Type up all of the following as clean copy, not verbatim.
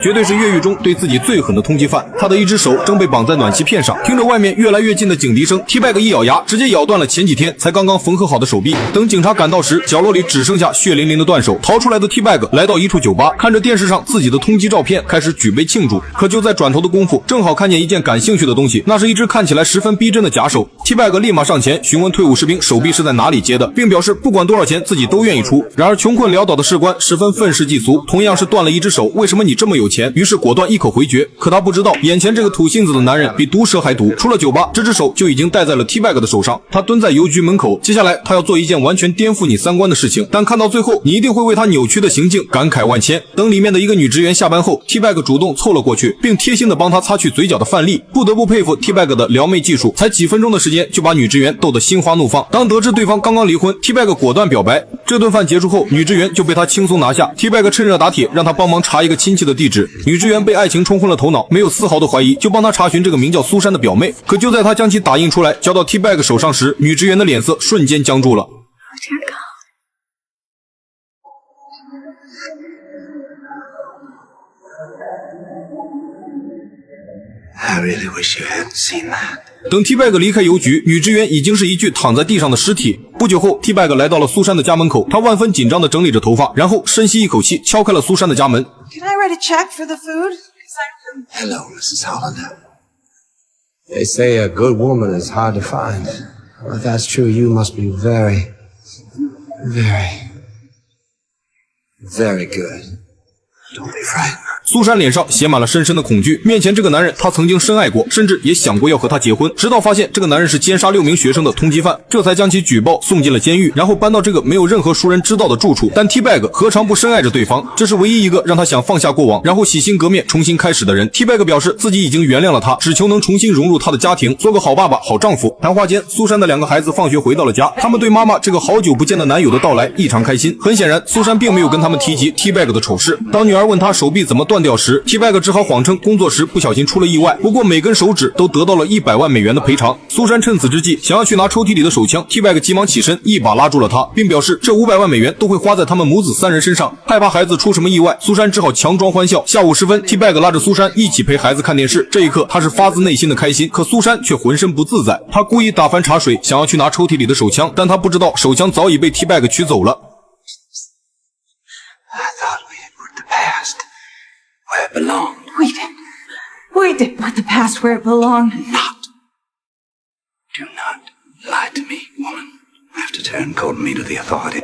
绝对是越狱中对自己最狠的通缉犯。他的一只手正被绑在暖气片上，听着外面越来越近的警笛声 ，T-Bag 一咬牙，直接咬断了前几天才刚刚缝合好的手臂。等警察赶到时，角落里只剩下血淋淋的断手。逃出来的 T-Bag 来到一处酒吧，看着电视上自己的通缉照片，开始举杯庆祝。可就在转头的功夫，正好看见一件感兴趣的东西，那是一只看起来十分逼真的假手。T-Bag 立马上前询问退伍士兵手臂是在哪里接的，并表示不管多少钱自己都愿意出。然而穷困潦倒的士官十分愤世嫉俗，同样是断了一只手，为什么你这么有钱？于是果断一口回绝。可他不知道，眼前这个土性子的男人比毒蛇还毒。出了酒吧，这只手就已经戴在了 T-Bag 的手上。他蹲在邮局门口，接下来他要做一件完全颠覆你三观的事情，但看到最后，你一定会为他扭曲的行径感慨万千。等里面的一个女职员下班后 ，T-Bag 主动凑了过去，并贴心的帮他擦去嘴角的饭粒。不得不佩服 T-Bag 的撩妹技术，才几分钟的时间就把女职员逗得心花怒放。当得知对方刚刚离婚 ，T-Bag 果断表白。这顿饭结束后，女职员就被他轻松拿下。T-Bag 趁热打铁，让他帮忙查一个亲戚的地址。女职员被爱情冲昏了头脑，没有丝毫的怀疑，就帮他查询这个名叫苏珊的表妹。可就在他将其打印出来交到 T-Bag 手上时，女职员的脸色瞬间僵住了。I really wish you hadn't seen that. 等 T-Bag 离开邮局，女职员已经是一具躺在地上的尸体。不久后 ，T-Bag 来到了苏珊的家门口，他万分紧张地整理着头发，然后深吸一口气，敲开了苏珊的家门。Can I write a check for the food? Hello, Mrs. Hollander. They say a good woman is hard to find. Well, if that's true, you must be very, very good. Don't be frightened. 苏珊脸上写满了深深的恐惧，面前这个男人她曾经深爱过，甚至也想过要和他结婚，直到发现这个男人是奸杀6名学生的通缉犯，这才将其举报送进了监狱，然后搬到这个没有任何熟人知道的住处。但 T-Bag 何尝不深爱着对方，这是唯一一个让他想放下过往，然后洗心革面重新开始的人。T-Bag 表示自己已经原谅了他，只求能重新融入他的家庭，做个好爸爸、好丈夫。谈话间，苏珊的2个孩子放学回到了家，他们对妈妈这个好久不见的男友的到来异常开心。很显然，苏珊并没有跟他们提及 T-Bag 的丑事。当女儿问他手臂怎么断掉时， T-Bag 只好谎称工作时不小心出了意外，不过每根手指都得到了100万美元的赔偿。苏珊趁此之际想要去拿抽屉里的手枪 ，T-Bag 急忙起身，一把拉住了他，并表示这500万美元都会花在他们母子3人身上。害怕孩子出什么意外，苏珊只好强装欢笑。下午时分 ，T-Bag 拉着苏珊一起陪孩子看电视，这一刻他是发自内心的开心。可苏珊却浑身不自在，她故意打翻茶水，想要去拿抽屉里的手枪，但她不知道手枪早已被 T-Bag 取走了。I thought we had put the past where it belonged. We did put the past where it belonged. Do not lie to me, woman. After turn cold me to the authority.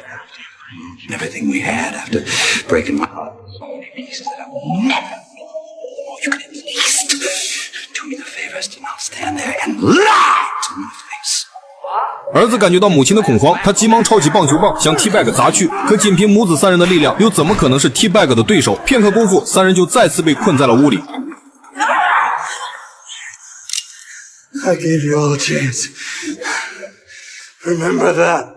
And everything we had after breaking my heart. So many pieces that I will never. Oh, you can at least do me the favors and I'll stand there and lie to my face. 儿子感觉到母亲的恐慌，他急忙抄起棒球棒向 T-Bag 砸去，可仅凭母子3人的力量，又怎么可能是 T-Bag 的对手？片刻功夫，3人就再次被困在了屋里。I gave you all a chance. Remember that.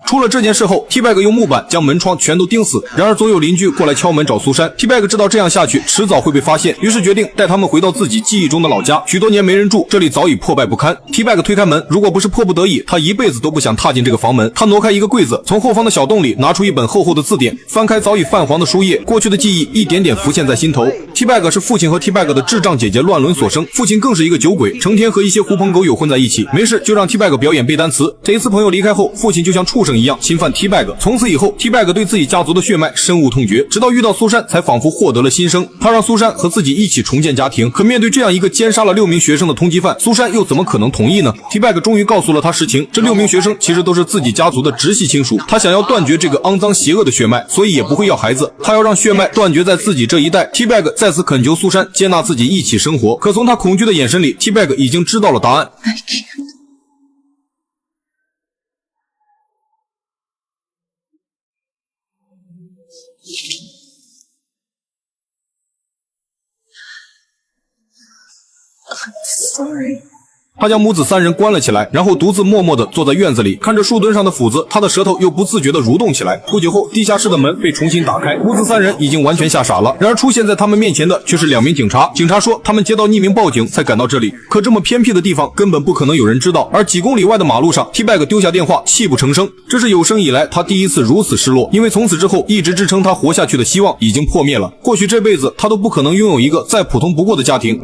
出了这件事后 ，T-Bag 用木板将门窗全都钉死。然而总有邻居过来敲门找苏珊 ，T-Bag 知道这样下去迟早会被发现，于是决定带他们回到自己记忆中的老家。许多年没人住，这里早已破败不堪。T-Bag 推开门，如果不是迫不得已，他一辈子都不想踏进这个房门。他挪开一个柜子，从后方的小洞里拿出一本厚厚的字典，翻开早已泛黄的书页，过去的记忆一点点浮现在心头。T-Bag 是父亲和 T-Bag 的智障姐姐乱伦所生，父亲更是一个酒鬼，成天和一些狐朋狗友混在一起，没事就让 T-Bag 表演背单词。这一次朋友离开后，父亲就像畜生一样侵犯 T-Bag。从此以后 ，T-Bag 对自己家族的血脉深恶痛绝，直到遇到苏珊，才仿佛获得了新生。他让苏珊和自己一起重建家庭，可面对这样一个奸杀了6名学生的通缉犯，苏珊又怎么可能同意呢 ？T-Bag 终于告诉了他实情，这6名学生其实都是自己家族的直系亲属。他想要断绝这个肮脏邪恶的血脉，所以也不会要孩子，他要让血脉断绝在自己这一代。T-Bag 再次恳求苏珊接纳自己一起生活，可从他恐惧的眼神里 ，T-Bag 已经知道了答案。I'm sorry. 他将母子三人关了起来，然后独自默默地坐在院子里，看着树墩上的斧子，他的舌头又不自觉地蠕动起来。不久后，地下室的门被重新打开，母子三人已经完全吓傻了。然而出现在他们面前的却是2名警察。警察说他们接到匿名报警才赶到这里，可这么偏僻的地方根本不可能有人知道。而几公里外的马路上 ，T-Bag 丢下电话，泣不成声。这是有生以来他第一次如此失落，因为从此之后一直支撑他活下去的希望已经破灭了。或许这辈子他都不可能拥有一个再普通不过的家庭。